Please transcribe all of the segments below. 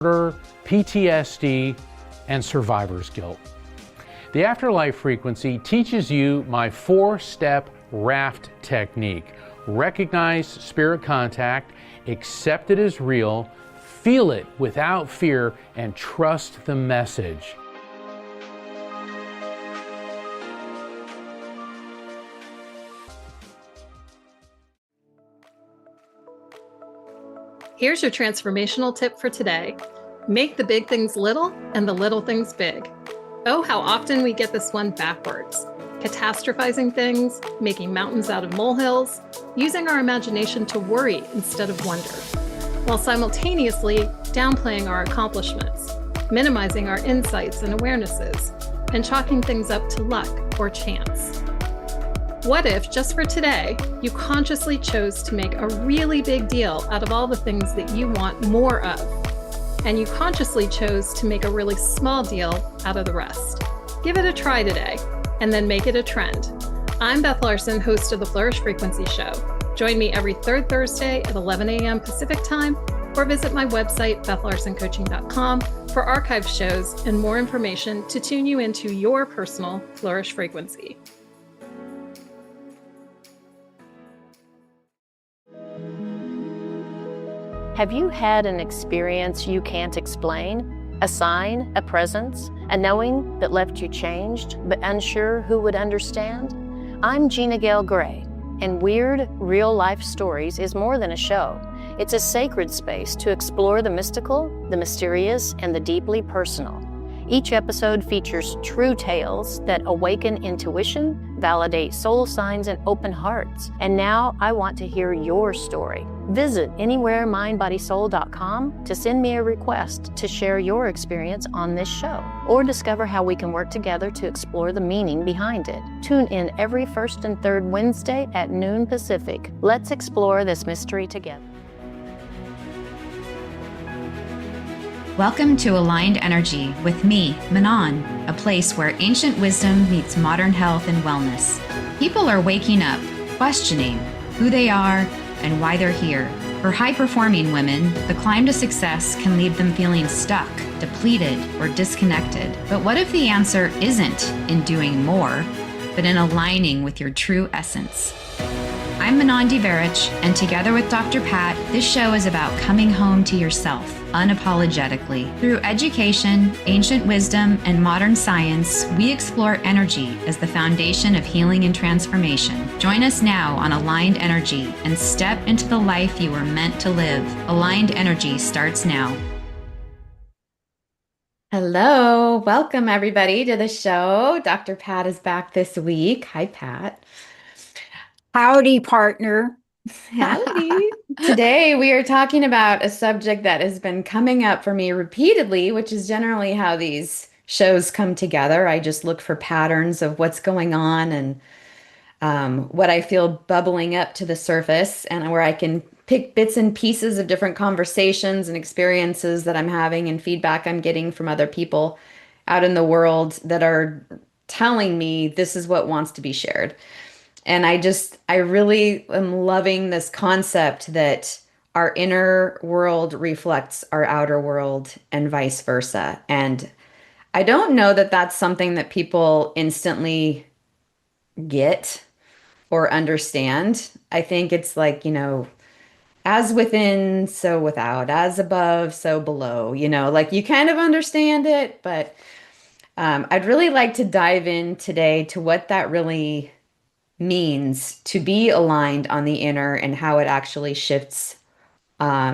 PTSD, and survivor's guilt. The Afterlife Frequency teaches you my 4-step RAFT technique. Recognize spirit contact, accept it as real, feel it without fear, and trust the message. Here's your transformational tip for today. Make the big things little and the little things big. Oh, how often we get this one backwards. Catastrophizing things, making mountains out of molehills, using our imagination to worry instead of wonder, while simultaneously downplaying our accomplishments, minimizing our insights and awarenesses, and chalking things up to luck or chance. What if, just for today, you consciously chose to make a really big deal out of all the things that you want more of, and you consciously chose to make a really small deal out of the rest? Give it a try today, and then make it a trend. I'm Beth Larson, host of the Flourish Frequency Show. Join me every third Thursday at 11 a.m. Pacific Time, or visit my website, BethLarsonCoaching.com, for archive shows and more information to tune you into your personal Flourish frequency. Have you had an experience you can't explain? A sign, a presence, a knowing that left you changed but unsure who would understand? I'm Gina Gale Gray, and Weird Real Life Stories is more than a show. It's a sacred space to explore the mystical, the mysterious, and the deeply personal. Each episode features true tales that awaken intuition, validate soul signs, and open hearts. And now I want to hear your story. Visit anywheremindbodysoul.com to send me a request to share your experience on this show, or discover how we can work together to explore the meaning behind it. Tune in every first and third Wednesday at noon Pacific. Let's explore this mystery together. Welcome to Aligned Energy with me, Manon, a place where ancient wisdom meets modern health and wellness. People are waking up, questioning who they are and why they're here. For high-performing women, the climb to success can leave them feeling stuck, depleted, or disconnected. But what if the answer isn't in doing more, but in aligning with your true essence? I'm Manon Deverich, and together with Dr. Pat, this show is about coming home to yourself unapologetically. Through education, ancient wisdom, and modern science, we explore energy as the foundation of healing and transformation. Join us now on Aligned Energy and step into the life you were meant to live. Aligned Energy starts now. Hello, welcome everybody to the show. Dr. Pat is back this week. Hi, Pat. Howdy, partner. Howdy. Today we are talking about a subject that has been coming up for me repeatedly, which is generally how these shows come together. I just look for patterns of what's going on and what I feel bubbling up to the surface, and where I can pick bits and pieces of different conversations and experiences that I'm having and feedback I'm getting from other people out in the world that are telling me this is what wants to be shared. And I really am loving this concept that our inner world reflects our outer world and vice versa. And I don't know that that's something that people instantly get or understand. I think it's like, as within, so without, as above, so below, like you kind of understand it, but I'd really like to dive in today to what that really means to be aligned on the inner and how it actually shifts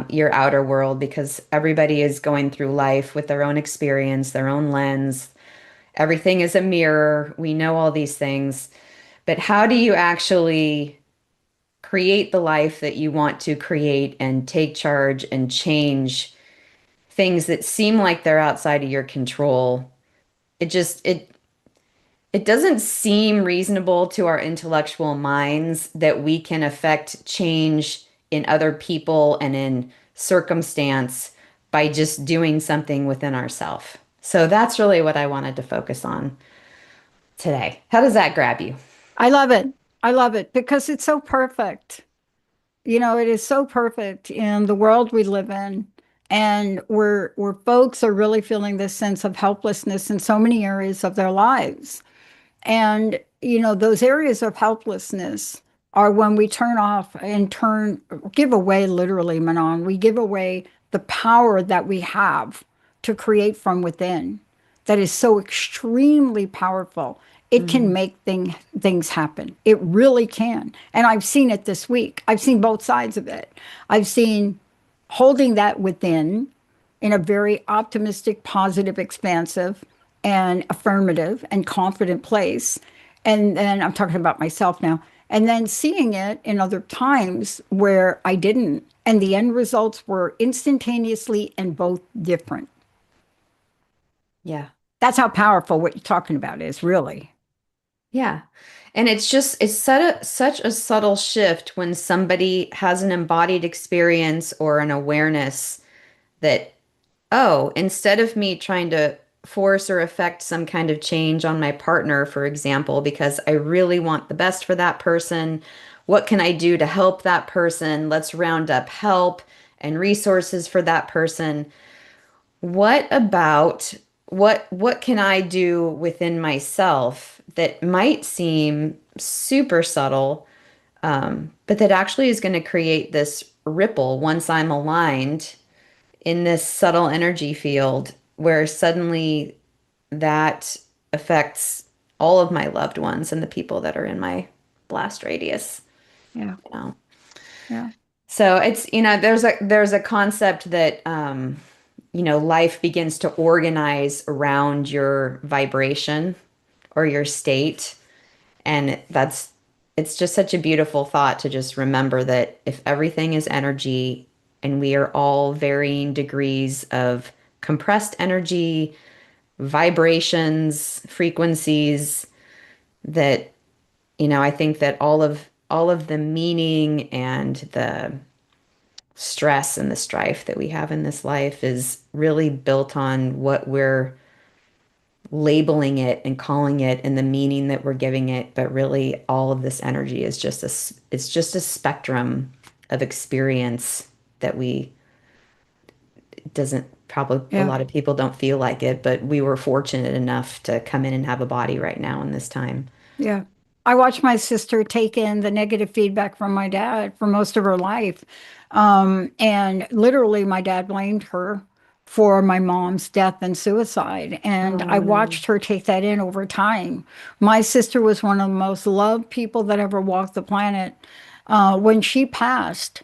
your outer world, because everybody is going through life with their own experience, their own lens. Everything is a mirror. We know all these things, but how do you actually create the life that you want to create and take charge and change things that seem like they're outside of your control? It doesn't seem reasonable to our intellectual minds that we can affect change in other people and in circumstance by just doing something within ourselves. So that's really what I wanted to focus on today. How does that grab you? I love it. I love it because it's so perfect. It is so perfect in the world we live in. and where folks are really feeling this sense of helplessness in so many areas of their lives. And, those areas of helplessness are when we turn off and give away, literally, Manon, we give away the power that we have to create from within that is so extremely powerful. It can Mhm. make things happen. It really can. And I've seen it this week. I've seen both sides of it. I've seen holding that within in a very optimistic, positive, expansive, and affirmative and confident place. And then I'm talking about myself now. And then seeing it in other times where I didn't. And the end results were instantaneously and both different. Yeah. That's how powerful what you're talking about is, really. Yeah. And it's such a subtle shift when somebody has an embodied experience or an awareness that, oh, instead of me trying to force or affect some kind of change on my partner, for example, because I really want the best for that person, what can I do to help that person? Let's round up help and resources for that person. What about what can I do within myself that might seem super subtle, but that actually is going to create this ripple once I'm aligned in this subtle energy field where suddenly that affects all of my loved ones and the people that are in my blast radius, Yeah. you know. Yeah. So it's, there's a concept that life begins to organize around your vibration or your state. And it's just such a beautiful thought to just remember that if everything is energy and we are all varying degrees of compressed energy, vibrations, frequencies, that, I think that all of the meaning and the stress and the strife that we have in this life is really built on what we're labeling it and calling it and the meaning that we're giving it. But really all of this energy is it's just a spectrum of experience that we doesn't probably a Yeah. lot of people don't feel like it, but we were fortunate enough to come in and have a body right now in this time. Yeah. I watched my sister take in the negative feedback from my dad for most of her life. And literally, my dad blamed her for my mom's death and suicide. And I Oh, watched her take that in over time. My sister was one of the most loved people that ever walked the planet. When she passed,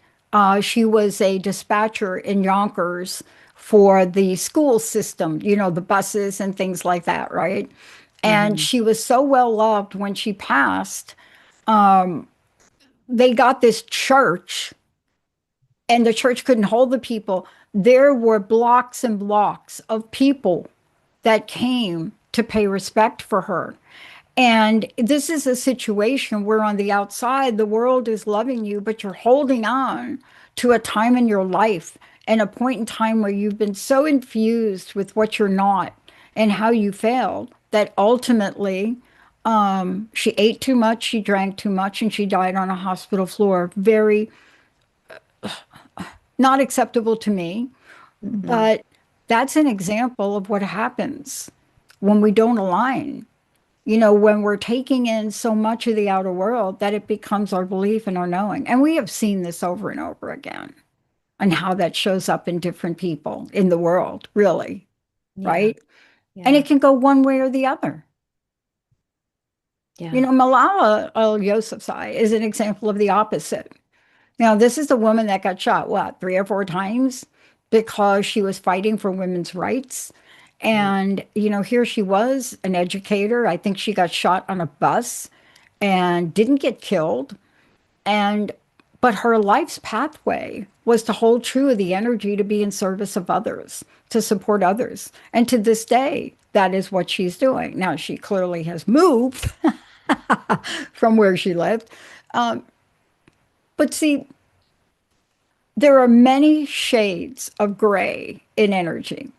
she was a dispatcher in Yonkers for the school system, the buses and things like that, right? And mhm. she was so well loved when she passed. They got this church, and the church couldn't hold the people. There were blocks and blocks of people that came to pay respect for her. And this is a situation where on the outside, the world is loving you, but you're holding on to a time in your life and a point in time where you've been so infused with what you're not and how you failed that ultimately she ate too much, she drank too much, and she died on a hospital floor. Very not acceptable to me, Mhm. but that's an example of what happens when we don't align. When we're taking in so much of the outer world that it becomes our belief and our knowing. And we have seen this over and over again and how that shows up in different people in the world, really, Yeah, right? And yeah, it can go one way or the other. yeah. Malala Yousafzai is an example of the opposite. Now, this is the woman that got shot, what, 3 or 4 times because she was fighting for women's rights. Right. And, here she was, an educator. I think she got shot on a bus and didn't get killed. And, but her life's pathway was to hold true of the energy to be in service of others, to support others. And to this day, that is what she's doing. Now, she clearly has moved from where she lived. Um, but see, there are many shades of gray in energy,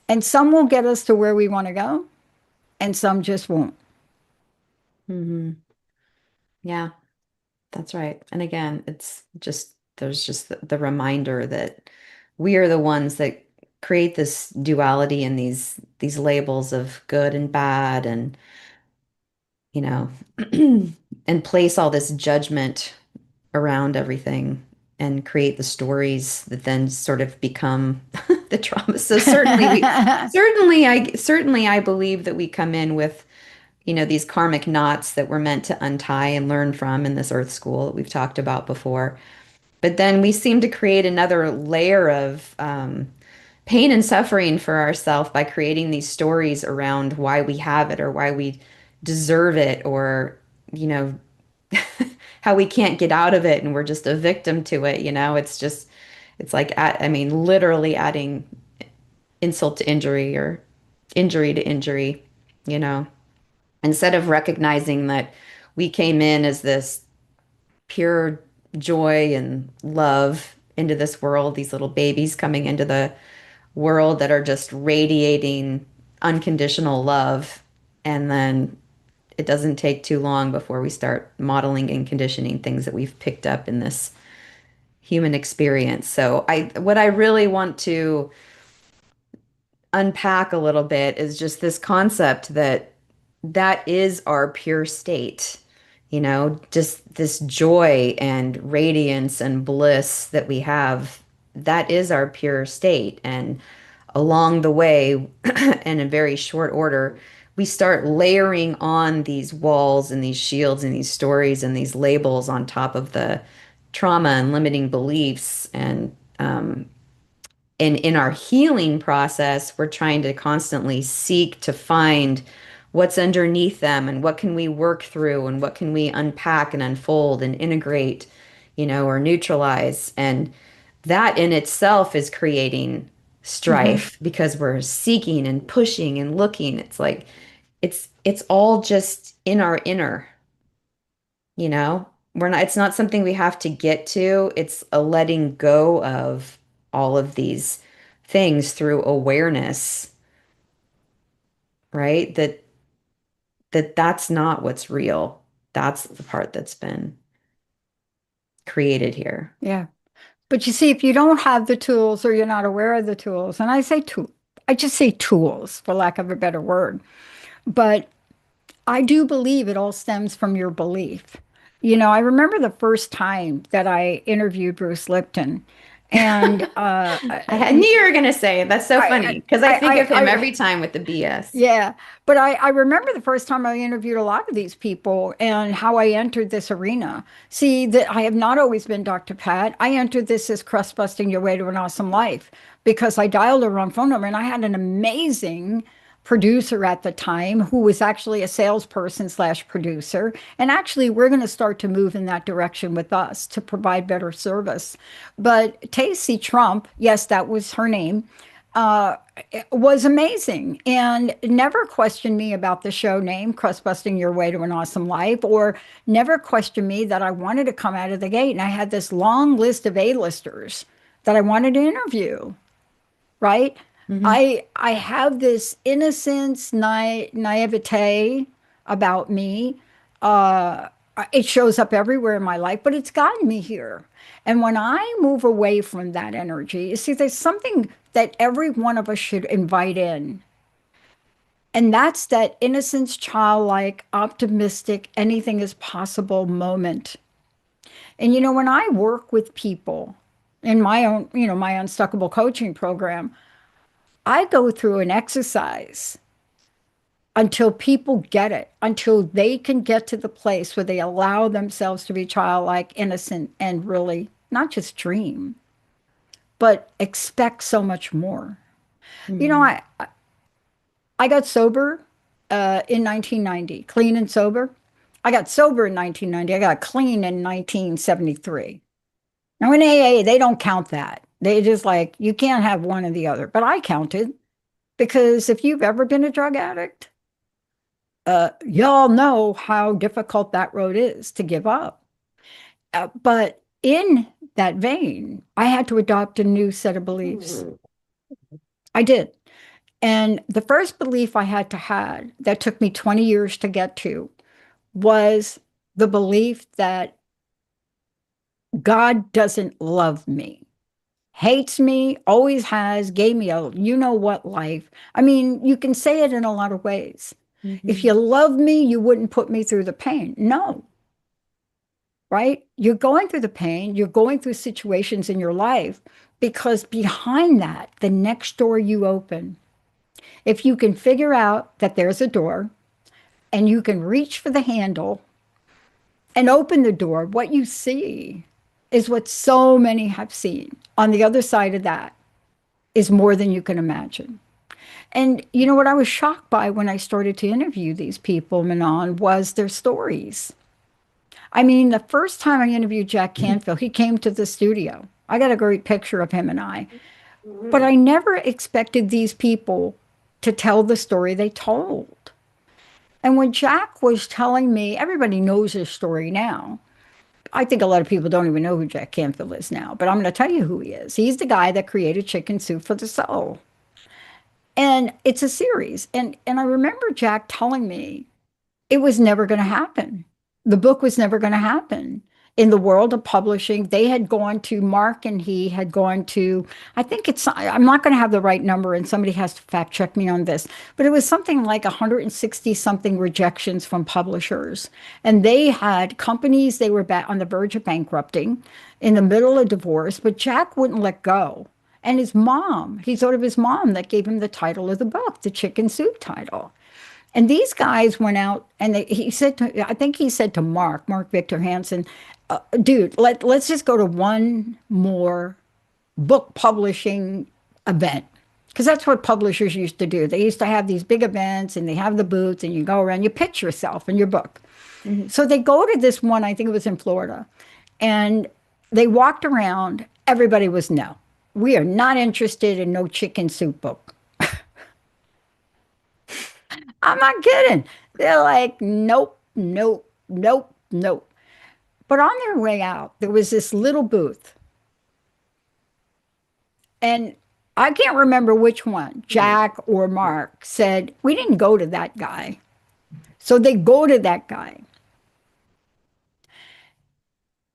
and some will get us to where we want to go, and some just won't. Hmm. Yeah, that's right. And again, it's just there's just the reminder that we are the ones that create this duality and these labels of good and bad, and you know, and place all this judgment around everything and create the stories that then sort of become the trauma. So certainly I believe that we come in with, these karmic knots that we're meant to untie and learn from in this earth school that we've talked about before. But then we seem to create another layer of pain and suffering for ourselves by creating these stories around why we have it or why we deserve it, or, how we can't get out of it and we're just a victim to it. It's like, literally adding insult to injury or injury to injury, instead of recognizing that we came in as this pure joy and love into this world, these little babies coming into the world that are just radiating unconditional love. And then it doesn't take too long before we start modeling and conditioning things that we've picked up in this human experience. So what I really want to unpack a little bit is just this concept that is our pure state, just this joy and radiance and bliss that we have. That is our pure state. And along the way, in a very short order, we start layering on these walls and these shields and these stories and these labels on top of the trauma and limiting beliefs. And in our healing process, we're trying to constantly seek to find what's underneath them and what can we work through and what can we unpack and unfold and integrate, or neutralize. And that in itself is creating strife because we're seeking and pushing and looking. It's like it's all just in our inner, it's not something we have to get to. It's a letting go of all of these things through awareness, right? That's not what's real. That's the part that's been created here. Yeah. But you see, if you don't have the tools or you're not aware of the tools, and I just say tools for lack of a better word, but I do believe it all stems from your belief. I remember the first time that I interviewed Bruce Lipton, and I knew you were going to say it. That's so funny because I think of him every time with the BS. Yeah, but I remember the first time I interviewed a lot of these people and how I entered this arena. See, that I have not always been Dr. Pat. I entered this as crust busting your way to an awesome life because I dialed the wrong phone number, and I had an amazing producer at the time who was actually a salesperson / producer. And actually, we're going to start to move in that direction with us to provide better service. But Tacey Trump, yes, that was her name, was amazing and never questioned me about the show name, Crust Busting Your Way to an Awesome Life, or never questioned me that I wanted to come out of the gate. And I had this long list of A-listers that I wanted to interview, right? I have this innocence, naivete about me. It shows up everywhere in my life, but it's gotten me here. And when I move away from that energy, you see, there's something that every one of us should invite in. And that's that innocence, childlike, optimistic, anything is possible moment. And, when I work with people in my own, my Unstuckable coaching program, I go through an exercise until people get it, until they can get to the place where they allow themselves to be childlike, innocent, and really not just dream, but expect so much more. I got sober in 1990, clean and sober. I got sober in 1990. I got clean in 1973. Now in AA, they don't count that. They just like, you can't have one or the other. But I counted because if you've ever been a drug addict, y'all know how difficult that road is to give up. But in that vein, I had to adopt a new set of beliefs. I did. And the first belief I had to have that took me 20 years to get to was the belief that God doesn't love me. hates me, always has, gave me a you know what life. I mean, you can say it in a lot of ways. If you love me, you wouldn't put me through the pain. No, right? You're going through the pain, you're going through situations in your life because behind that, the next door you open, if you can figure out that there's a door and you can reach for the handle and open the door, what you see is what so many have seen. On the other side of that is more than you can imagine. And you know what I was shocked by when I started to interview these people, Manon, was their stories. I mean, the first time I interviewed Jack Canfield, he came to the studio. I got a great picture of him and I. But I never expected these people to tell the story they told. And when Jack was telling me, everybody knows his story now. I think a lot of people don't even know who Jack Canfield is now, but I'm going to tell you who he is. He's the guy that created Chicken Soup for the Soul. And it's a series. And I remember Jack telling me it was never going to happen. The book was never going to happen. In the world of publishing, they had gone to, Mark and he had gone to, I think it's, I'm not going to have the right number and somebody has to fact check me on this, but it was something like 160 something rejections from publishers. And they had companies, they were on the verge of bankrupting, in the middle of divorce, but Jack wouldn't let go. And his mom, he thought of his mom that gave him the title of the book, the Chicken Soup title. And these guys went out and he said to, I think he said to Mark Victor Hansen, dude, let's just go to one more book publishing event. Because that's what publishers used to do. They used to have these big events and they have the booths and you go around, you pitch yourself and your book. So they go to this one, I think it was in Florida, and they walked around. Everybody was no. We are not interested in no chicken soup book. I'm not kidding. They're like, nope, nope, nope, nope. But on their way out, there was this little booth. And I can't remember which one, Jack or Mark, said, we didn't go to that guy. So they go to that guy.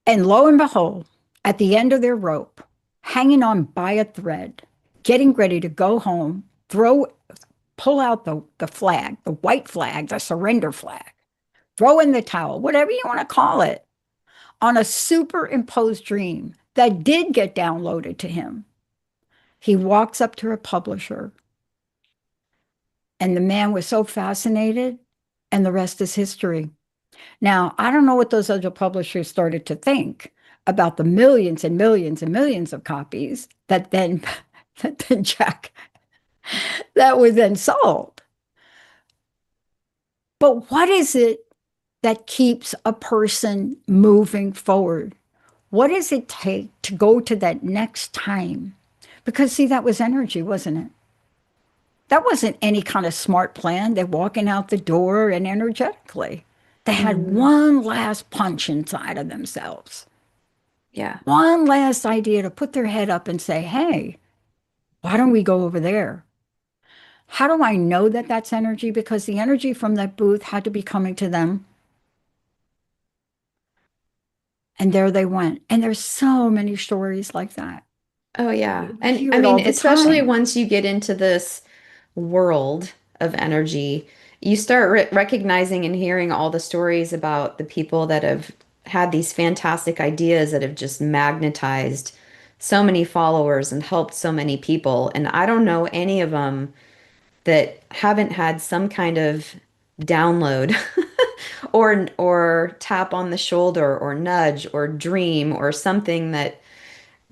And lo and behold, at the end of their rope, hanging on by a thread, getting ready to go home, pull out the flag, the white flag, the surrender flag, throw in the towel, whatever you want to call it, on a superimposed dream that did get downloaded to him. He walks up to a publisher, and the man was so fascinated, and the rest is history. Now, I don't know what those other publishers started to think about the millions and millions and millions of copies that then Jack that was then sold. But what is it that keeps a person moving forward? What does it take to go to that next time? Because see, that was energy, wasn't it? That wasn't any kind of smart plan. They're walking out the door and energetically. They had one last punch inside of themselves. Yeah. One last idea to put their head up and say, hey, why don't we go over there? How do I know that that's energy? Because the energy from that booth had to be coming to them. And there they went. And there's so many stories like that. Oh, yeah. You And hear I it all mean, the especially time. once you get into this world of energy, you start recognizing and hearing all the stories about the people that have had these fantastic ideas that have just magnetized so many followers and helped so many people. And I don't know any of them that haven't had some kind of download or tap on the shoulder or nudge or dream or something that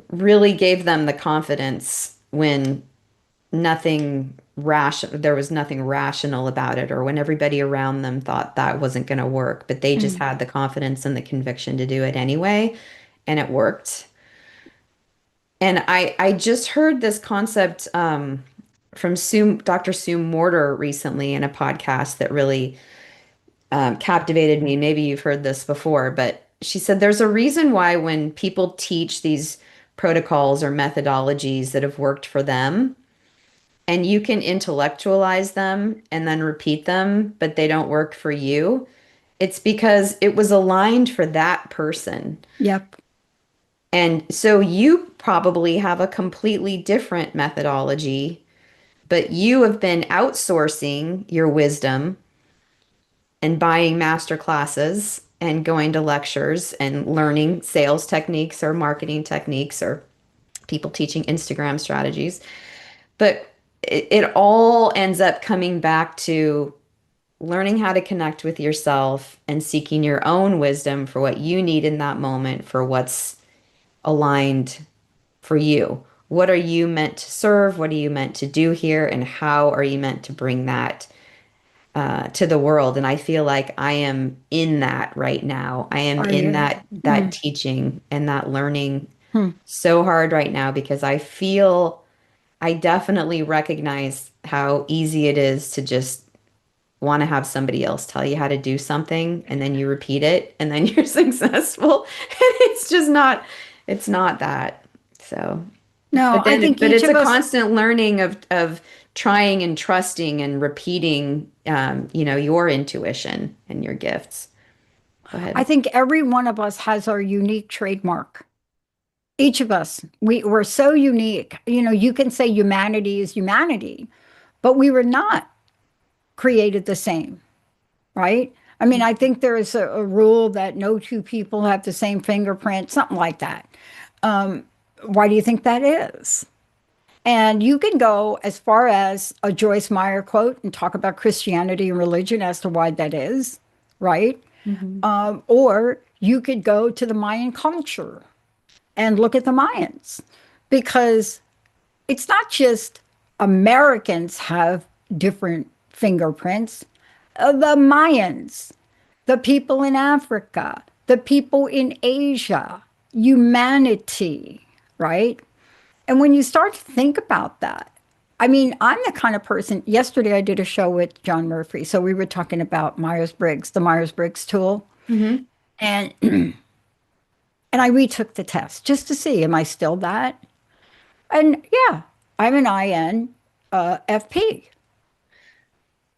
really gave them the confidence when there was nothing rational about it, or when everybody around them thought that wasn't going to work, but they just had the confidence and the conviction to do it anyway, and it worked. And I just heard this concept from Dr. Sue Morter recently in a podcast that really captivated me. Maybe you've heard this before, but she said there's a reason why when people teach these protocols or methodologies that have worked for them, and you can intellectualize them and then repeat them, but they don't work for you, it's because it was aligned for that person. Yep. And so you probably have a completely different methodology, but you have been outsourcing your wisdom and buying master classes and going to lectures and learning sales techniques or marketing techniques or people teaching Instagram strategies. But it all ends up coming back to learning how to connect with yourself and seeking your own wisdom for what you need in that moment, for what's aligned for you. What are you meant to serve? What are you meant to do here? And how are you meant to bring that to the world? And I feel like I am in that right now. I am Are in you? that teaching and that learning Hmm. so hard right now because I definitely recognize how easy it is to just want to have somebody else tell you how to do something and then you repeat it and then you're successful. And it's not that. So, No, I think but each it's of a us, constant learning of trying and trusting and repeating, your intuition and your gifts. Go I ahead. think every one of us has our unique trademark. Each of us, we're so unique. You can say humanity is humanity, but we were not created the same, right? I mean, I think there is a rule that no two people have the same fingerprint, something like that. Um, why do you think that is? And you can go as far as a Joyce Meyer quote and talk about Christianity and religion as to why that is, right? Hmm. Or you could go to the Mayan culture and look at the Mayans because it's not just Americans have different fingerprints. The Mayans, the people in Africa, the people in Asia, humanity, right? And when you start to think about that, I mean, I'm the kind of person. Yesterday, I did a show with John Murphy. So we were talking about Myers Briggs, the Myers Briggs tool. Hmm. And and I retook the test just to see, am I still that? And yeah, I'm an INFP.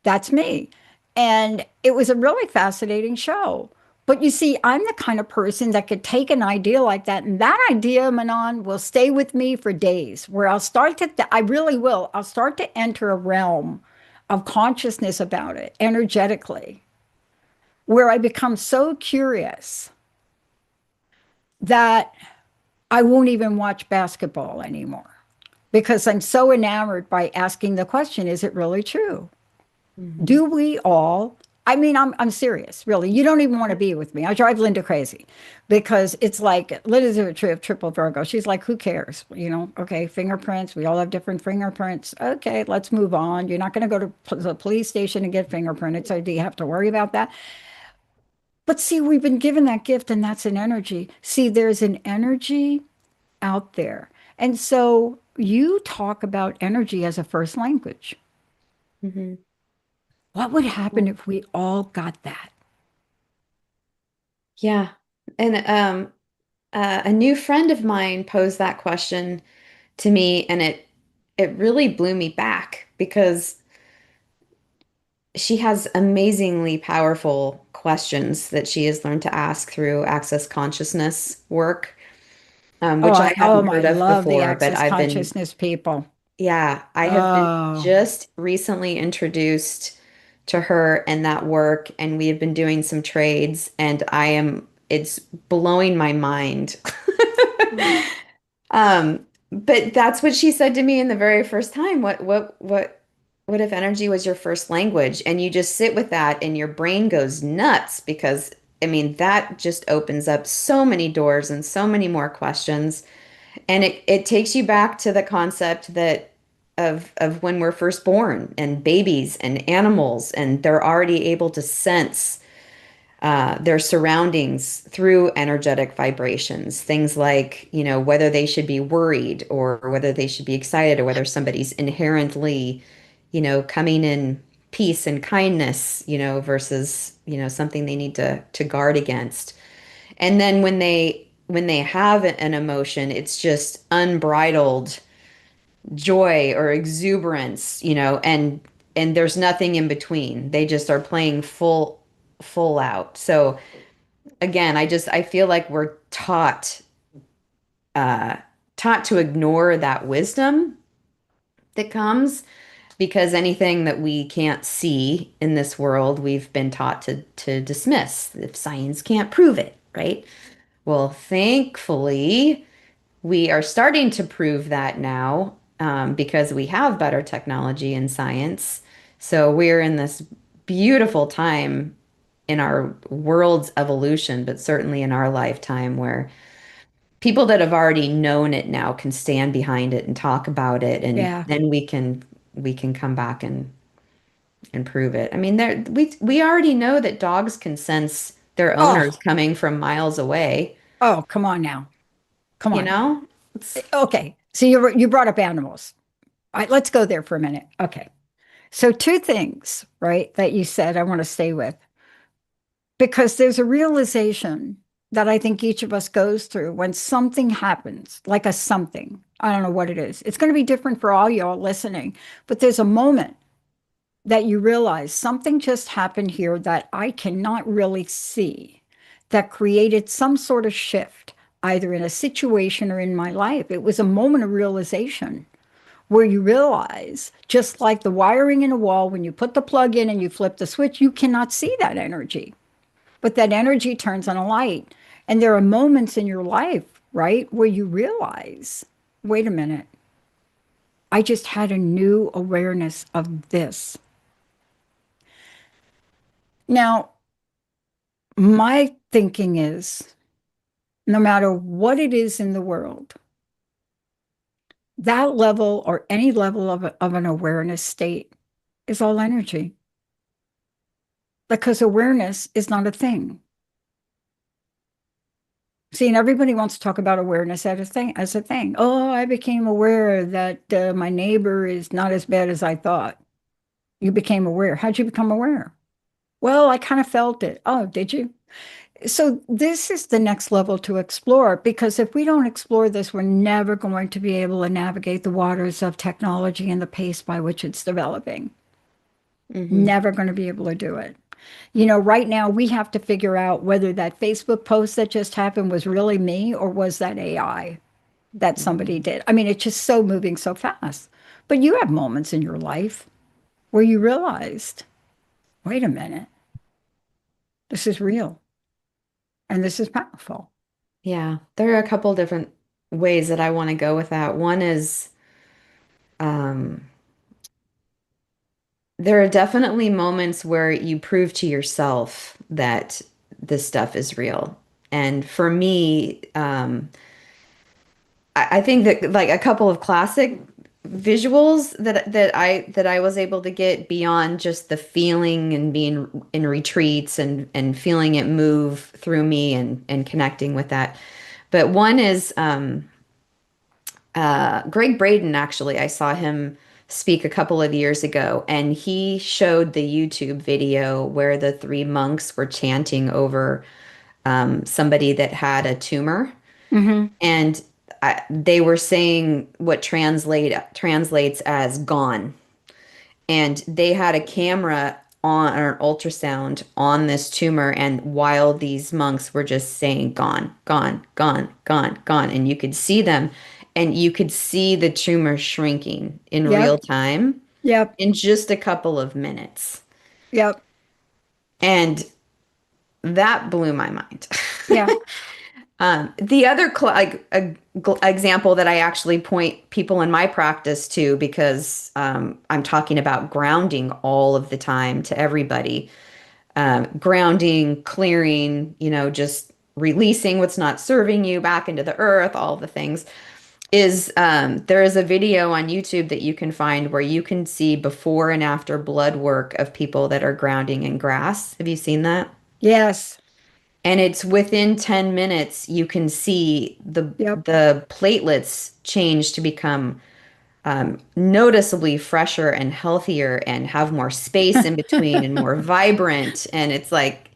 That's me. And it was a really fascinating show. But you see, I'm the kind of person that could take an idea like that, and that idea, Manon, will stay with me for days, where I really will. I'll start to enter a realm of consciousness about it energetically, where I become so curious that I won't even watch basketball anymore because I'm so enamored by asking the question, is it really true? Hmm. Do we all? I mean, I'm serious, really. You don't even want to be with me. I drive Linda crazy because it's like Linda's a triple Virgo. She's like, who cares? Okay, fingerprints. We all have different fingerprints. Okay, let's move on. You're not going to go to the police station and get fingerprinted, so do you have to worry about that? But see, we've been given that gift, and that's an energy. See, there's an energy out there. And so you talk about energy as a first language. Hmm. What would happen if we all got that? Yeah. And a new friend of mine posed that question to me, and it really blew me back because she has amazingly powerful questions that she has learned to ask through access consciousness work, Oh, which I hadn't I heard of love the before, but access consciousness people. I have been Oh, just recently introduced to her and that work, and we have been doing some trades, and it's blowing my mind. But that's what she said to me in the very first time. What if energy was your first language? And you just sit with that and your brain goes nuts because I mean that just opens up so many doors and so many more questions. And it takes you back to the concept that of when we're first born and babies and animals, and they're already able to sense their surroundings through energetic vibrations. Things like, whether they should be worried or whether they should be excited or whether somebody's inherently, coming in peace and kindness, versus, something they need to guard against. And then when they have an emotion, it's just unbridled joy or exuberance, and there's nothing in between. They just are playing full out. So again, I feel like we're taught taught to ignore that wisdom that comes, because anything that we can't see in this world, we've been taught to dismiss if science can't prove it, right? Well, thankfully, we are starting to prove that now, because we have better technology and science. So we're in this beautiful time in our world's evolution, but certainly in our lifetime, where people that have already known it now can stand behind it and talk about it, and Yeah. then we can come back and prove it. I mean, we already know that dogs can sense their owners Oh, coming from miles away, oh, come on now. Come you on. know? It's Okay. So you brought up animals. All right, let's go there for a minute. Okay. So two things, right, that you said I want to stay with, because there's a realization that I think each of us goes through when something happens, like a something. I don't know what it is. It's going to be different for all y'all listening, but there's a moment that you realize something just happened here that I cannot really see, that created some sort of shift, either in a situation or in my life. It was a moment of realization where you realize, just like the wiring in a wall, when you put the plug in and you flip the switch, you cannot see that energy, but that energy turns on a light. And there are moments in your life, right, where you realize, wait a minute, I just had a new awareness of this. Now, my thinking is no matter what it is in the world, that level or any level of an awareness state is all energy, because awareness is not a thing. See, and everybody wants to talk about awareness as a thing. Oh, I became aware that my neighbor is not as bad as I thought. You became aware. How'd you become aware? Well, I kind of felt it. Oh, did you? So this is the next level to explore, because if we don't explore this, we're never going to be able to navigate the waters of technology and the pace by which it's developing. mhm. Never going to be able to do it. You know, right now we have to figure out whether that Facebook post that just happened was really me or was that AI that somebody did. I mean, it's just so moving so fast. But you have moments in your life where you realized, wait a minute, this is real and this is powerful. Yeah, there are a couple different ways that I want to go with that. One is, um, there are definitely moments where you prove to yourself that this stuff is real. And for me, I think that like a couple of classic visuals that I was able to get beyond just the feeling and being in retreats and feeling it move through me and connecting with that. But one is Greg Braden, actually. I saw him speak a couple of years ago, and he showed the YouTube video where the three monks were chanting over somebody that had a tumor, Hmm. and they were saying what translates as gone. And they had a camera on, or an ultrasound on this tumor, and while these monks were just saying gone, gone, gone, gone, gone, and you could see them, and you could see the tumor shrinking in real Yep. time Yep. in just a couple of minutes. Yep. And that blew my mind. Yeah. The other example that I actually point people in my practice to, because I'm talking about grounding all of the time to everybody, grounding, clearing, just releasing what's not serving you back into the earth, all the things, is there is a video on YouTube that you can find where you can see before and after blood work of people that are grounding in grass. Have you seen that? Yes. And it's within 10 minutes, you can see the Yep. the platelets change to become noticeably fresher and healthier and have more space in between and more vibrant. And it's like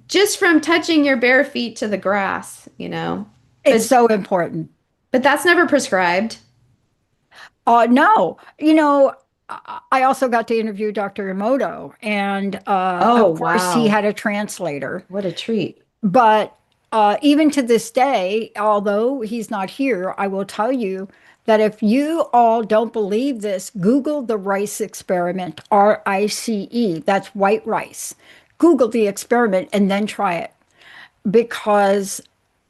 just from touching your bare feet to the grass. It's But so important. but that's never prescribed. No, I also got to interview Dr. Emoto, and Oh, of course he wow. had a translator. What a treat. But even to this day, although he's not here, I will tell you that if you all don't believe this, Google the rice experiment, RICE. That's white rice. Google the experiment and then try it. Because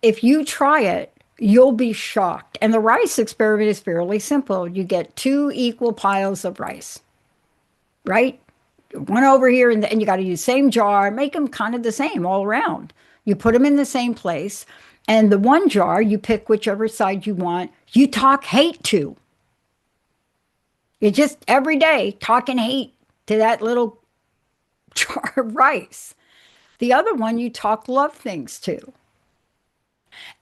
if you try it, you'll be shocked. And the rice experiment is fairly simple. You get two equal piles of rice, right? One over here, and you got to use same jar, make them kind of the same all around. You put them in the same place, and the one jar, you pick whichever side you want. You talk hate to. You just every day talking hate to that little jar of rice. The other one, you talk love things to.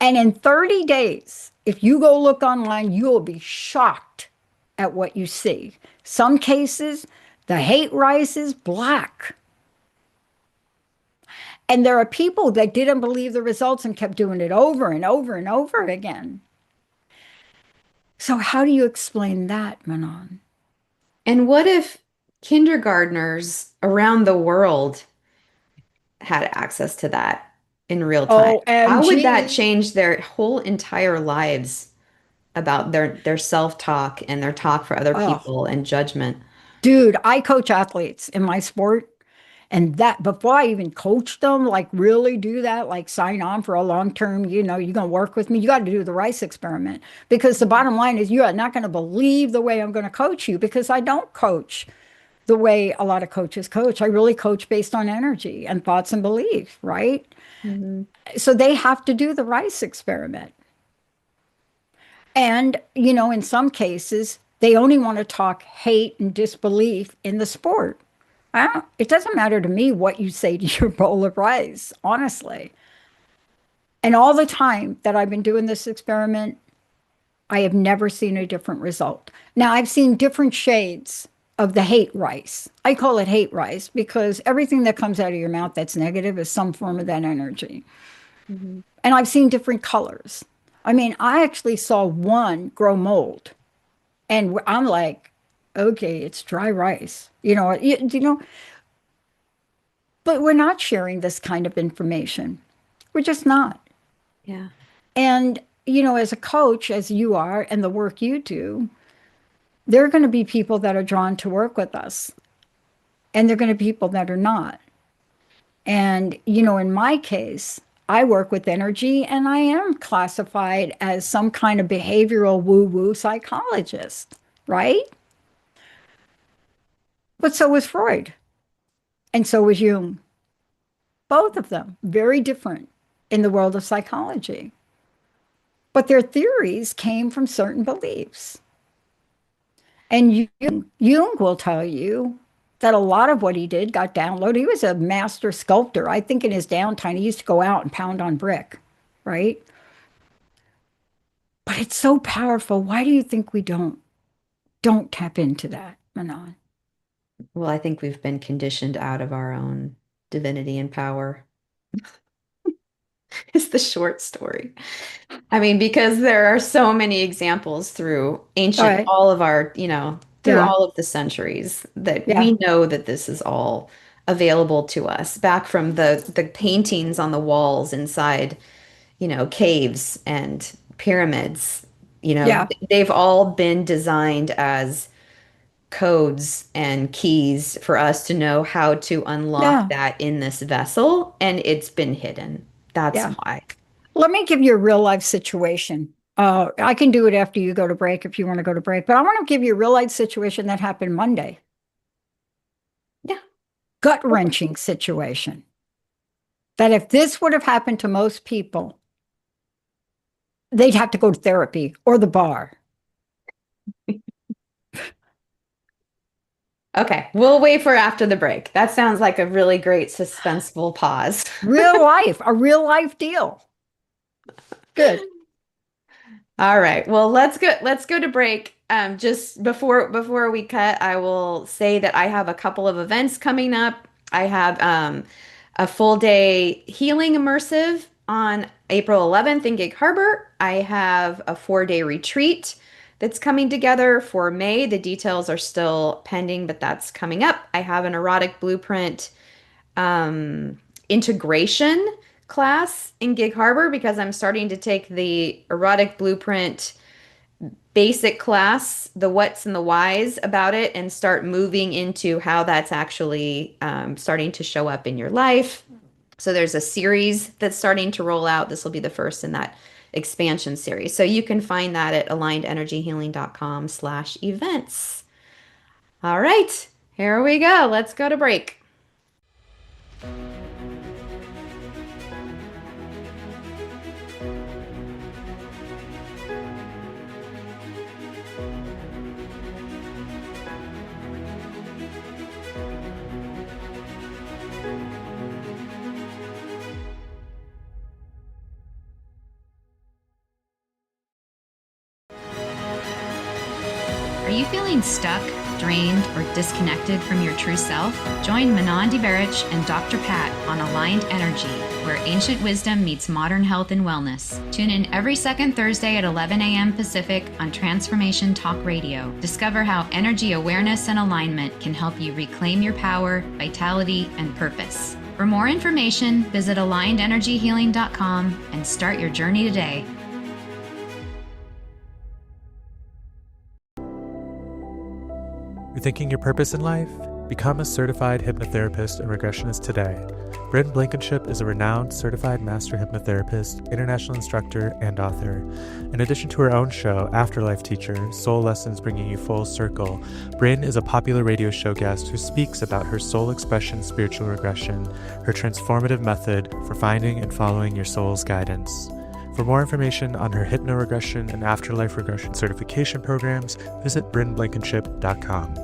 And in 30 days, if you go look online, you will be shocked at what you see. Some cases, the hate rice is black. And there are people that didn't believe the results and kept doing it over and over and over again. So how do you explain that, Manon? And what if kindergartners around the world had access to that in real time? How would that OMG. change their whole entire lives about their self-talk and their talk for other Oh, people and judgment? dude, I coach athletes in my sport. And that before I even coach them, like really do that, like sign on for a long term, you're going to work with me. You got to do the rice experiment because the bottom line is you are not going to believe the way I'm going to coach you because I don't coach the way a lot of coaches coach. I really coach based on energy and thoughts and belief, right? Mhm. So they have to do the rice experiment. And, in some cases, they only want to talk hate and disbelief in the sport. It doesn't matter to me what you say to your bowl of rice, honestly. And all the time that I've been doing this experiment, I have never seen a different result. Now, I've seen different shades of the hate rice. I call it hate rice because everything that comes out of your mouth that's negative is some form of that energy. Mhm. And I've seen different colors. I mean, I actually saw one grow mold, and I'm like, okay, it's dry rice. But we're not sharing this kind of information. We're just not. Yeah. And, as a coach, as you are, and the work you do, there are going to be people that are drawn to work with us, and there are going to be people that are not. And, in my case, I work with energy and I am classified as some kind of behavioral woo woo psychologist, right? But so was Freud, and so was Jung. Both of them very different in the world of psychology. But their theories came from certain beliefs. And Jung will tell you that a lot of what he did got downloaded. He was a master sculptor. I think in his downtime, he used to go out and pound on brick, right? But it's so powerful. Why do you think we don't tap into that, Manon? Well, I think we've been conditioned out of our own divinity and power. Is the short story. I mean, because there are so many examples through All ancient, right. all of our, through Yeah. all of the centuries that Yeah. we know that this is all available to us, back from the paintings on the walls inside, caves and pyramids. Yeah. They've all been designed as codes and keys for us to know how to unlock Yeah. that in this vessel, and it's been hidden. That's Yeah. why. Let me give you a real life situation. I can do it after you go to break if you want to go to break, but I want to give you a real life situation that happened Monday. Yeah. Gut wrenching situation. That if this would have happened to most people, they'd have to go to therapy or the bar. Okay, we'll wait for after the break. That sounds like a really great suspenseful pause. Real life, a real life deal. Good. All right. Well, let's go to break. Just before we cut, I will say that I have a couple of events coming up. I have a full day healing immersive on April 11th in Gig Harbor. I have a 4-day retreat that's coming together for May. The details are still pending, but that's coming up. I have an erotic blueprint integration class in Gig Harbor because I'm starting to take the Erotic Blueprint basic class, the what's and the whys about it, and start moving into how that's actually starting to show up in your life. So there's a series that's starting to roll out. This will be the first in that expansion series. So you can find that at alignedenergyhealing.com/events. All right, here we go. Let's go to break. Are you feeling stuck, drained, or disconnected from your true self? Join Manon Deverich and Dr. Pat on Aligned Energy, where ancient wisdom meets modern health and wellness. Tune in every second Thursday at 11 a.m. Pacific on Transformation Talk Radio. Discover how energy awareness and alignment can help you reclaim your power, vitality, and purpose. For more information, visit alignedenergyhealing.com and start your journey today. You're thinking your purpose in life? Become a certified hypnotherapist and regressionist today. Bryn Blankenship is a renowned certified master hypnotherapist, international instructor, and author. In addition to her own show, Afterlife Teacher, Soul Lessons Bringing You Full Circle, Bryn is a popular radio show guest who speaks about her soul expression spiritual regression, her transformative method for finding and following your soul's guidance. For more information on her hypnoregression and afterlife regression certification programs, visit brynblankenship.com.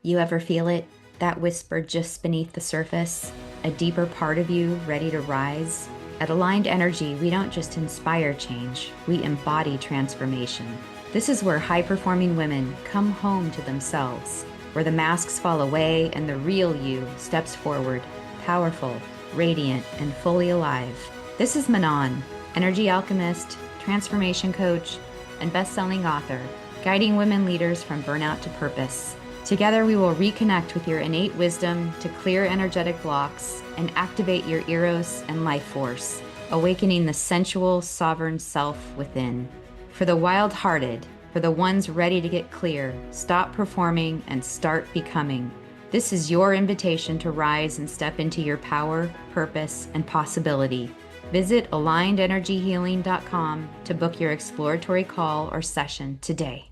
You ever feel it? That whisper just beneath the surface? A deeper part of you ready to rise? At Aligned Energy, we don't just inspire change, we embody transformation. This is where high-performing women come home to themselves, where the masks fall away and the real you steps forward, powerful, radiant, and fully alive. This is Manon, energy alchemist, transformation coach, and best-selling author, guiding women leaders from burnout to purpose. Together, we will reconnect with your innate wisdom to clear energetic blocks and activate your eros and life force, awakening the sensual, sovereign self within. For the wild-hearted, for the ones ready to get clear, stop performing, and start becoming. This is your invitation to rise and step into your power, purpose, and possibility. Visit alignedenergyhealing.com to book your exploratory call or session today.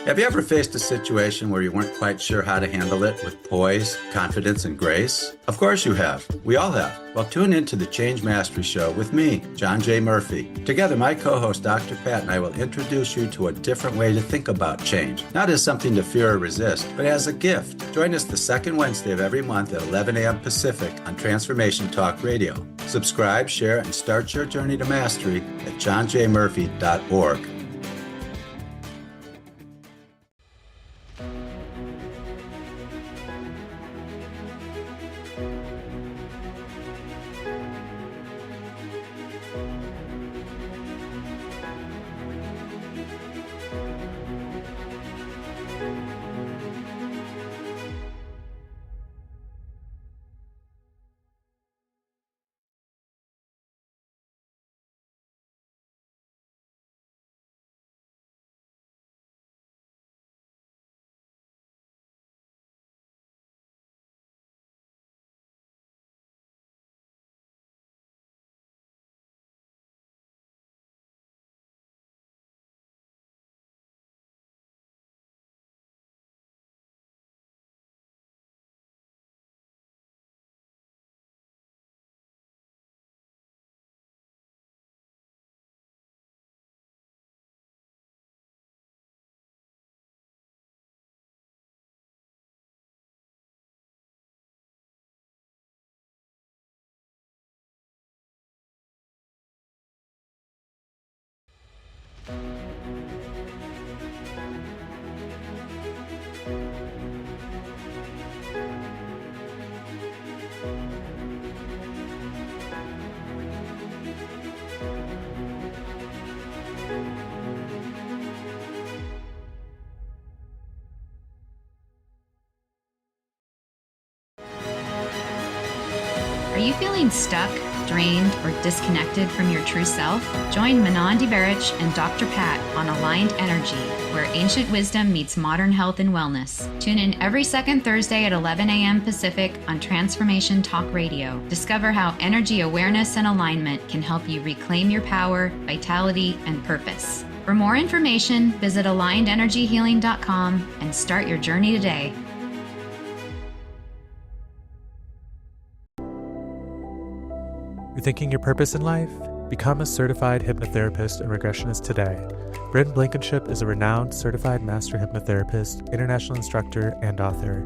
Have you ever faced a situation where you weren't quite sure how to handle it with poise, confidence, and grace? Of course you have. We all have. Well, tune in to the Change Mastery Show with me, John J. Murphy. Together, my co-host, Dr. Pat, and I will introduce you to a different way to think about change. Not as something to fear or resist, but as a gift. Join us the second Wednesday of every month at 11 a.m. Pacific on Transformation Talk Radio. Subscribe, share, and start your journey to mastery at johnjmurphy.org. feeling stuck, drained, or disconnected from your true self? Join Manon Deverich and Dr. Pat on Aligned Energy, where ancient wisdom meets modern health and wellness. Tune in every second Thursday at 11 a.m. Pacific on Transformation Talk Radio. Discover how energy awareness and alignment can help you reclaim your power, vitality, and purpose. For more information, visit AlignedEnergyHealing.com and start your journey today. You're thinking your purpose in life? Become a certified hypnotherapist and regressionist today. Bryn Blankenship is a renowned certified master hypnotherapist, international instructor, and author.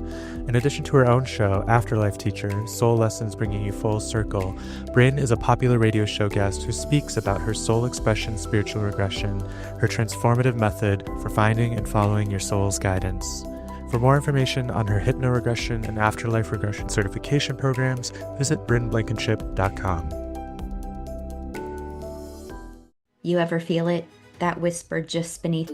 In addition to her own show, Afterlife Teacher, Soul Lessons Bringing You Full Circle, Bryn is a popular radio show guest who speaks about her soul expression spiritual regression, her transformative method for finding and following your soul's guidance. For more information on her hypnoregression and afterlife regression certification programs, visit brynblankenship.com. You ever feel it? That whisper just beneath.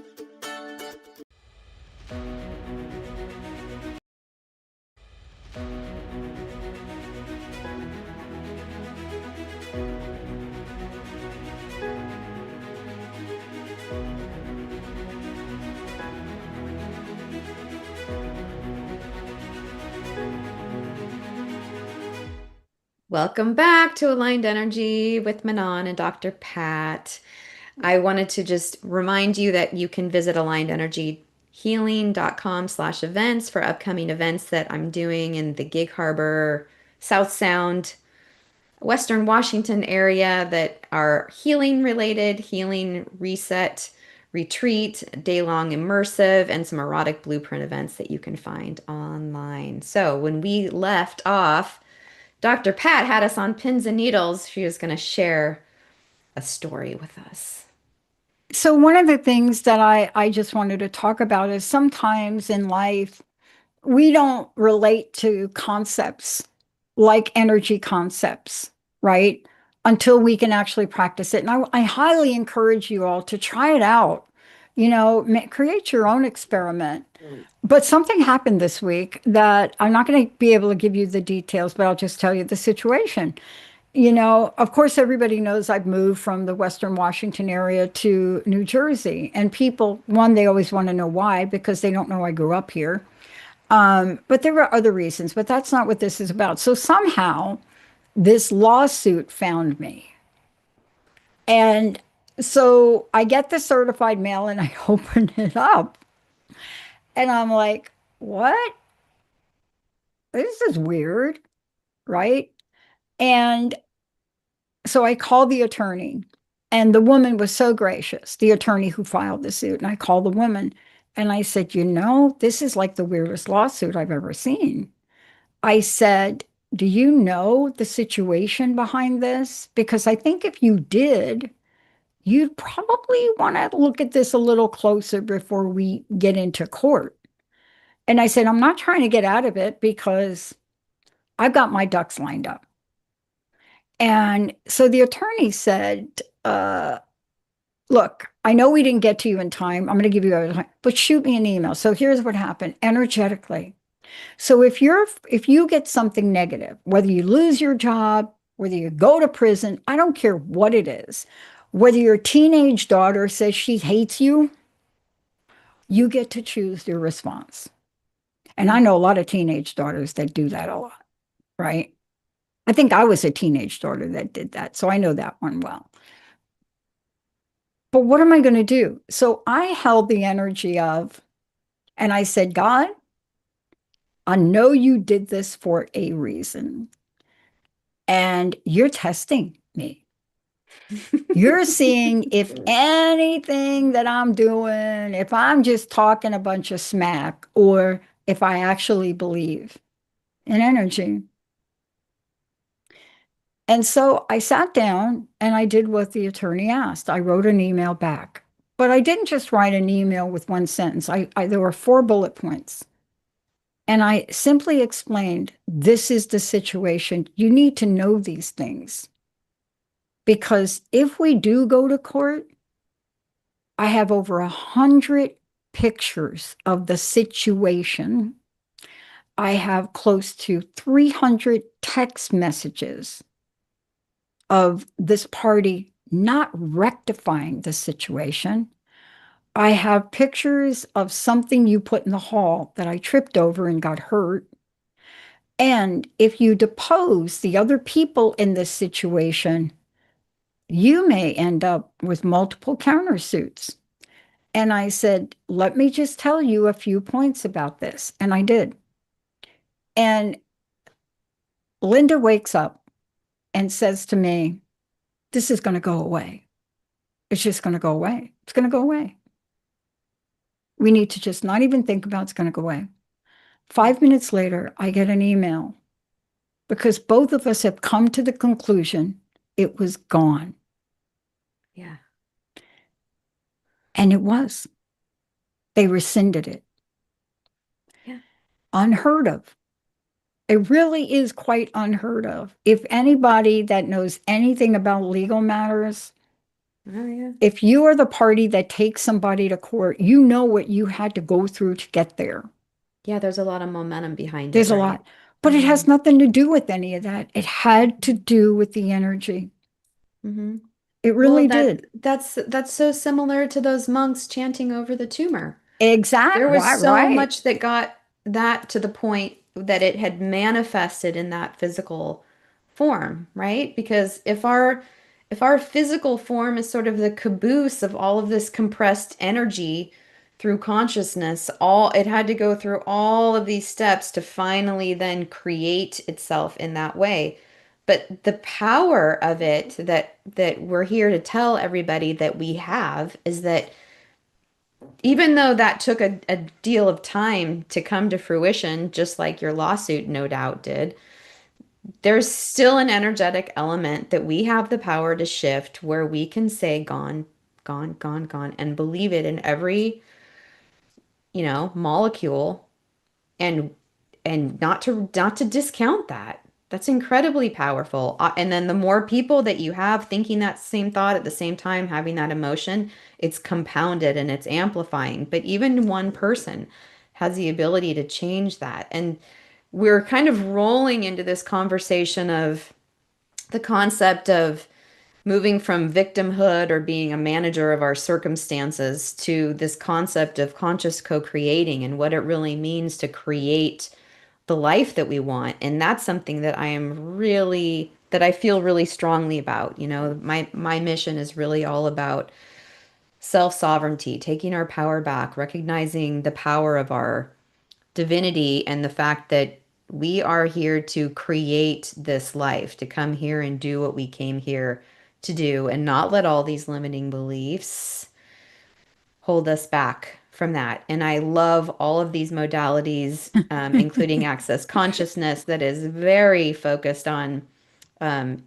Welcome back to Aligned Energy with Manon and Dr. Pat. I wanted to just remind you that you can visit AlignedEnergyHealing.com/events for upcoming events that I'm doing in the Gig Harbor, South Sound, Western Washington area that are healing related, healing reset, retreat, day-long immersive, and some erotic blueprint events that you can find online. So when we left off, Dr. Pat had us on pins and needles. She was going to share a story with us. So one of the things that I just wanted to talk about is sometimes in life, we don't relate to concepts like energy concepts, right? Until we can actually practice it. And I highly encourage you all to try it out. You know, create your own experiment. But something happened this week that I'm not going to be able to give you the details, but I'll just tell you the situation. You know, of course, everybody knows I've moved from the Western Washington area to New Jersey. And people, one, they always want to know why, because they don't know I grew up here. But there were other reasons, but that's not what this is about. So somehow this lawsuit found me. And so I get the certified mail and I open it up. And I'm like, what? This is weird, right? And so I called the attorney, and the woman was so gracious, the attorney who filed the suit. And I called the woman and I said, you know, this is like the weirdest lawsuit I've ever seen. I said, do you know the situation behind this? Because I think if you did, you'd probably want to look at this a little closer before we get into court. And I said, I'm not trying to get out of it because I've got my ducks lined up. And so the attorney said, look, I know we didn't get to you in time. I'm going to give you a time, but shoot me an email. So here's what happened energetically. So if you get something negative, whether you lose your job, whether you go to prison, I don't care what it is, whether your teenage daughter says she hates you, you get to choose your response. And I know a lot of teenage daughters that do that a lot, right? I think I was a teenage daughter that did that, so I know that one well. But what am I going to do? So I held the energy of, and I said, God, I know you did this for a reason, and you're testing me. You're seeing if anything that I'm doing, if I'm just talking a bunch of smack, or if I actually believe in energy. And so I sat down and I did what the attorney asked. I wrote an email back, but I didn't just write an email with one sentence. There were 4 bullet points. And I simply explained, this is the situation. You need to know these things. Because if we do go to court, I have over 100 pictures of the situation. I have close to 300 text messages of this party not rectifying the situation. I have pictures of something you put in the hall that I tripped over and got hurt. And if you depose the other people in this situation, you may end up with multiple countersuits. And I said, let me just tell you a few points about this. And I did. And Linda wakes up and says to me, this is going to go away. It's just going to go away. It's going to go away. We need to just not even think about it's going to go away. 5 minutes later, I get an email because both of us have come to the conclusion it was gone. Yeah. And it was. They rescinded it. Yeah. Unheard of. It really is quite unheard of. If anybody that knows anything about legal matters, Oh, yeah. if you are the party that takes somebody to court, you know what you had to go through to get there. Yeah, there's a lot of momentum behind it. There's a right? lot. But it has nothing to do with any of that. It had to do with the energy. Mm-hmm. It really Well, did. That's so similar to those monks chanting over the tumor. Exactly. There was so right. much that got that to the point that it had manifested in that physical form, right? Because if our physical form is sort of the caboose of all of this compressed energy through consciousness, all it had to go through all of these steps to finally then create itself in that way. But the power of it that we're here to tell everybody that we have is that even though that took a deal of time to come to fruition, just like your lawsuit no doubt did, there's still an energetic element that we have the power to shift where we can say gone, gone, gone, gone, and believe it in every, molecule and not to discount that. That's incredibly powerful. And then the more people that you have thinking that same thought at the same time, having that emotion, it's compounded and it's amplifying. But even one person has the ability to change that. And we're kind of rolling into this conversation of the concept of moving from victimhood or being a manager of our circumstances to this concept of conscious co-creating and what it really means to create the life that we want. And that's something that I feel really strongly about. My mission is really all about self-sovereignty, taking our power back, recognizing the power of our divinity and the fact that we are here to create this life, to come here and do what we came here to do and not let all these limiting beliefs hold us back from that. And I love all of these modalities, including Access Consciousness, that is very focused on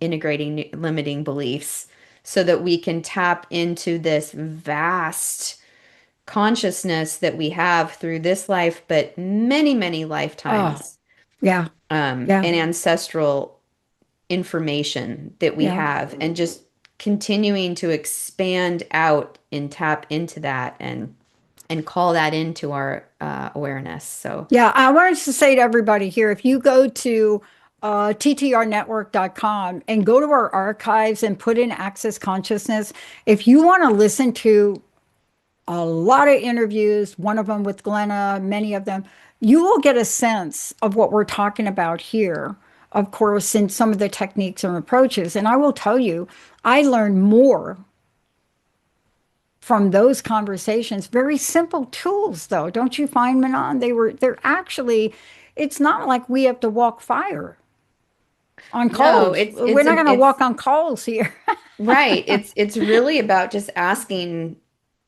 integrating limiting beliefs so that we can tap into this vast consciousness that we have through this life, but many, many lifetimes. Yeah. And ancestral information that we have, and just continuing to expand out and tap into that and call that into our awareness. So Yeah, I wanted to say to everybody here, if you go to ttrnetwork.com and go to our archives and put in Access Consciousness, if you want to listen to a lot of interviews, one of them with Glenna, many of them, you will get a sense of what we're talking about here, of course, in some of the techniques and approaches. And I will tell you, I learned more from those conversations. Very simple tools, though, don't you find, Manon? They're actually, it's not like we have to walk fire on coals. We're not going to walk on coals here. Right. It's really about just asking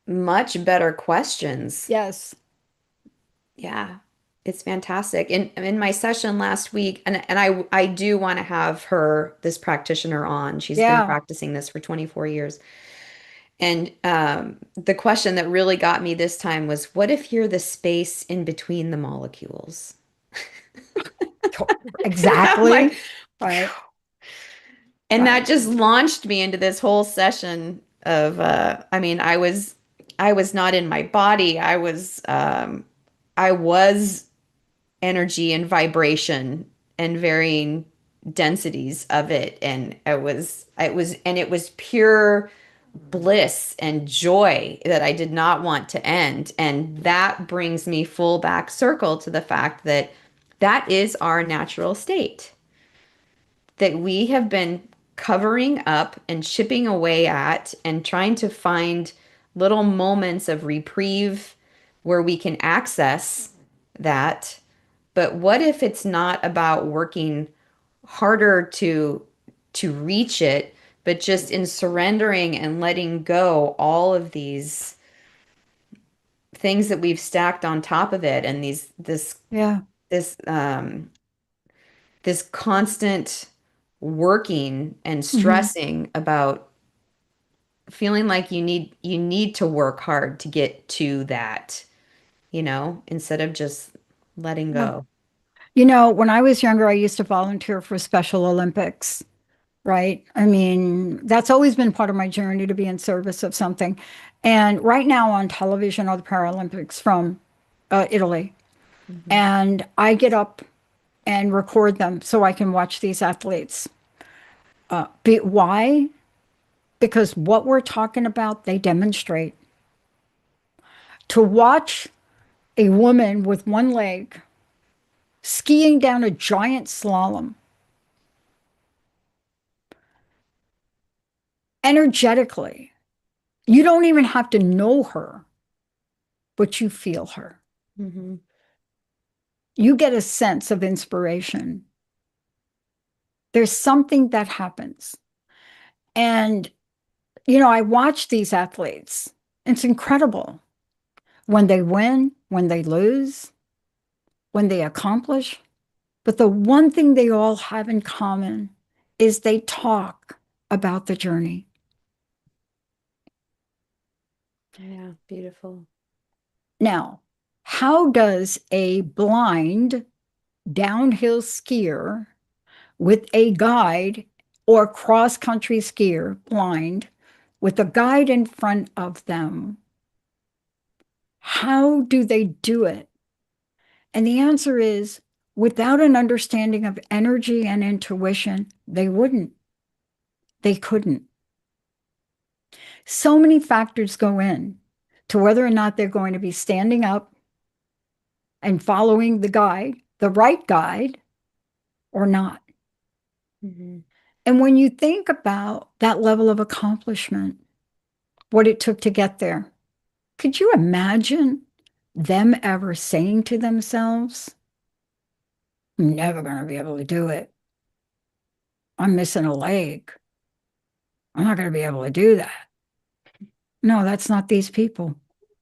much better questions. Yes. Yeah. It's fantastic. In my session last week, and I do want to have this practitioner on. She's been practicing this for 24 years. And the question that really got me this time was, what if you're the space in between the molecules? Exactly. Like, right. And that just launched me into this whole session of, I was not in my body. I was energy and vibration and varying densities of it. And it was pure bliss and joy that I did not want to end. And that brings me full back circle to the fact that that is our natural state that we have been covering up and chipping away at and trying to find little moments of reprieve where we can access that. But what if it's not about working harder to reach it, but just in surrendering and letting go all of these things that we've stacked on top of it, and Yeah. this this constant working and stressing about feeling like you need to work hard to get to that, instead of just letting Yeah. go. When I was younger, I used to volunteer for Special Olympics, right? I mean, that's always been part of my journey to be in service of something. And right now on television are the Paralympics from Italy. And I get up and record them so I can watch these athletes. Why? Because what we're talking about, they demonstrate. To watch a woman with one leg skiing down a giant slalom energetically, you don't even have to know her, but you feel her. Mm-hmm. You get a sense of inspiration. There's something that happens. And, I watch these athletes. It's incredible when they win, when they lose, when they accomplish. But the one thing they all have in common is they talk about the journey. Yeah, beautiful. Now, how does a blind downhill skier with a guide or cross-country skier, blind, with a guide in front of them, how do they do it? And the answer is, without an understanding of energy and intuition, they wouldn't. They couldn't. So many factors go in to whether or not they're going to be standing up and following the guide, the right guide, or not. Mm-hmm. And when you think about that level of accomplishment, what it took to get there, could you imagine them ever saying to themselves, I'm never going to be able to do it. I'm missing a leg. I'm not going to be able to do that. No, that's not these people.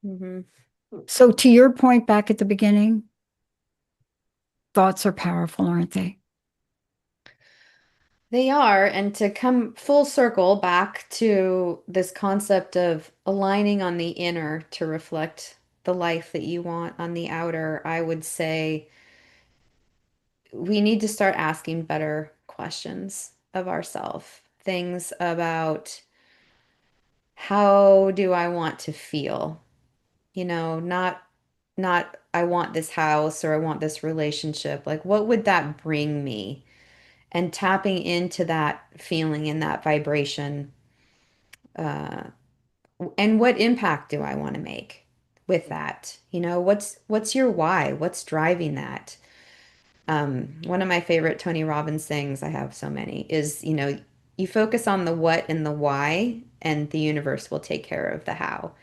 Mm-hmm. So, to your point back at the beginning, thoughts are powerful, aren't they? They are. And to come full circle back to this concept of aligning on the inner to reflect the life that you want on the outer, I would say we need to start asking better questions of ourselves. Things about, how do I want to feel? Not I want this house or I want this relationship. Like, what would that bring me? And tapping into that feeling and that vibration. Uh, and what impact do I want to make with that? What's your why? What's driving that? One of my favorite Tony Robbins sayings, I have so many, is, you focus on the what and the why, and the universe will take care of the how.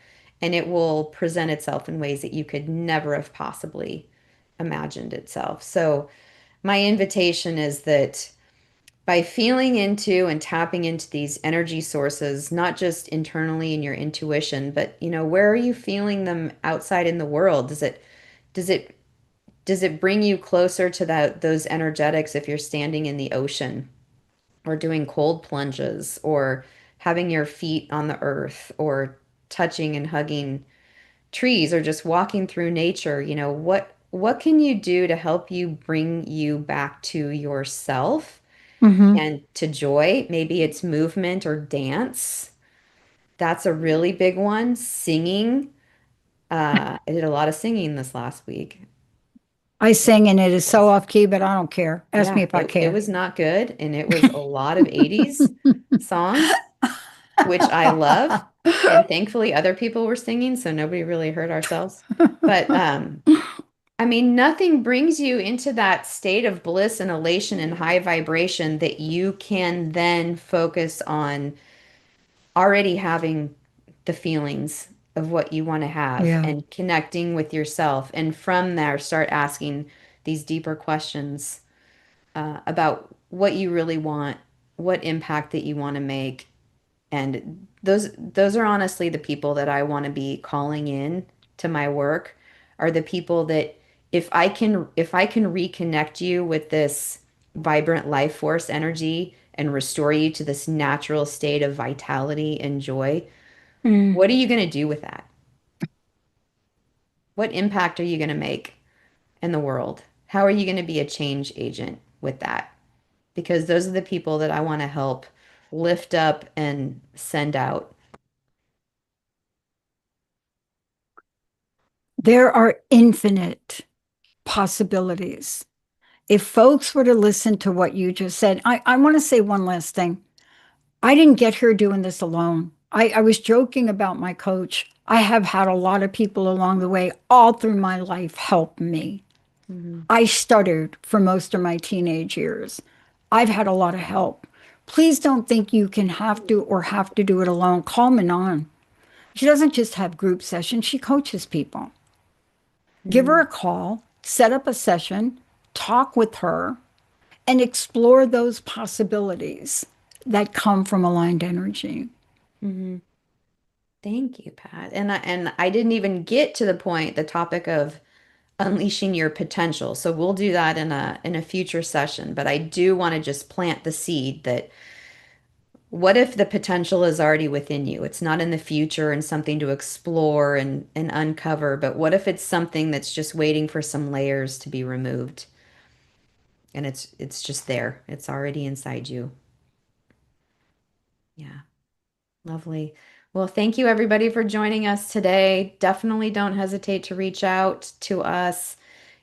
And it will present itself in ways that you could never have possibly imagined itself. So my invitation is that by feeling into and tapping into these energy sources, not just internally in your intuition, but where are you feeling them outside in the world? Does it does it bring you closer to those energetics if you're standing in the ocean or doing cold plunges or having your feet on the earth or touching and hugging trees or just walking through nature? What can you do to help you bring you back to yourself Mm-hmm. and to joy? Maybe it's movement or dance. That's a really big one. Singing. I did a lot of singing this last week. I sing and it is so off key, but I don't care. Ask me if I it care. was not good, and it was a lot of 80s songs, which I love. And thankfully other people were singing, so nobody really heard ourselves. But I mean, nothing brings you into that state of bliss and elation and high vibration that you can then focus on already having the feelings of what you want to have Yeah. and connecting with yourself. And from there, start asking these deeper questions about what you really want, what impact that you want to make. And those are honestly the people that I want to be calling in to my work, are the people that if I can reconnect you with this vibrant life force energy and restore you to this natural state of vitality and joy, what are you going to do with that? What impact are you going to make in the world? How are you going to be a change agent with that? Because those are the people that I want to help lift up and send out. There are infinite possibilities. If folks were to listen to what you just said, I want to say one last thing. I didn't get here doing this alone. I was joking about my coach. I have had a lot of people along the way, all through my life, help me. I stuttered for most of my teenage years. I've had a lot of help. Please don't think you can have to do it alone. Call Manon. She doesn't just have group sessions, she coaches people. Give her a call, set up a session, talk with her, and explore those possibilities that come from aligned energy. Thank you, Pat. And I didn't even get to the topic of unleashing your potential. So we'll do that in a future session. But I do want to just plant the seed that what if the potential is already within you? It's not in the future and something to explore and uncover, but what if it's something that's just waiting for some layers to be removed? And it's just there. It's already inside you. Yeah. Lovely. Well, thank you everybody for joining us today. Definitely don't hesitate to reach out to us.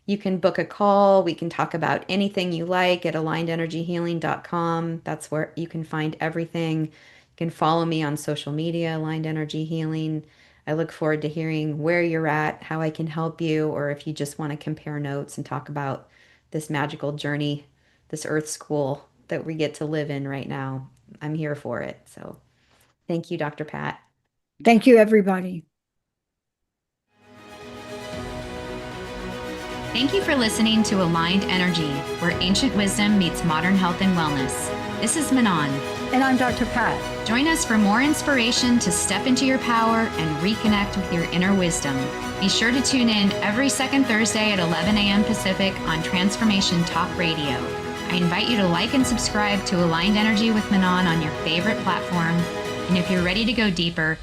You can book a call. We can talk about anything you like at alignedenergyhealing.com. That's where you can find everything. You can follow me on social media, Aligned Energy Healing. I look forward to hearing where you're at, how I can help you, or if you just want to compare notes and talk about this magical journey, this earth school that we get to live in right now. I'm here for it. So thank you, Dr. Pat. Thank you, everybody. Thank you for listening to Aligned Energy, where ancient wisdom meets modern health and wellness. This is Manon. And I'm Dr. Pat. Join us for more inspiration to step into your power and reconnect with your inner wisdom. Be sure to tune in every second Thursday at 11 a.m. Pacific on Transformation Talk Radio. I invite you to like and subscribe to Aligned Energy with Manon on your favorite platform. And if you're ready to go deeper,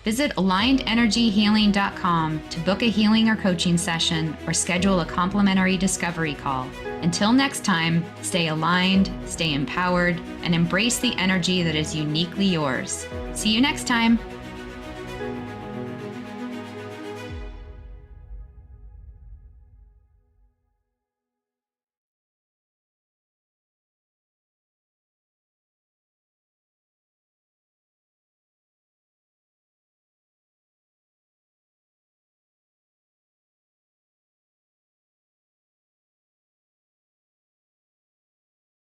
visit alignedenergyhealing.com to book a healing or coaching session or schedule a complimentary discovery call. Until next time, stay aligned, stay empowered, and embrace the energy that is uniquely yours. See you next time.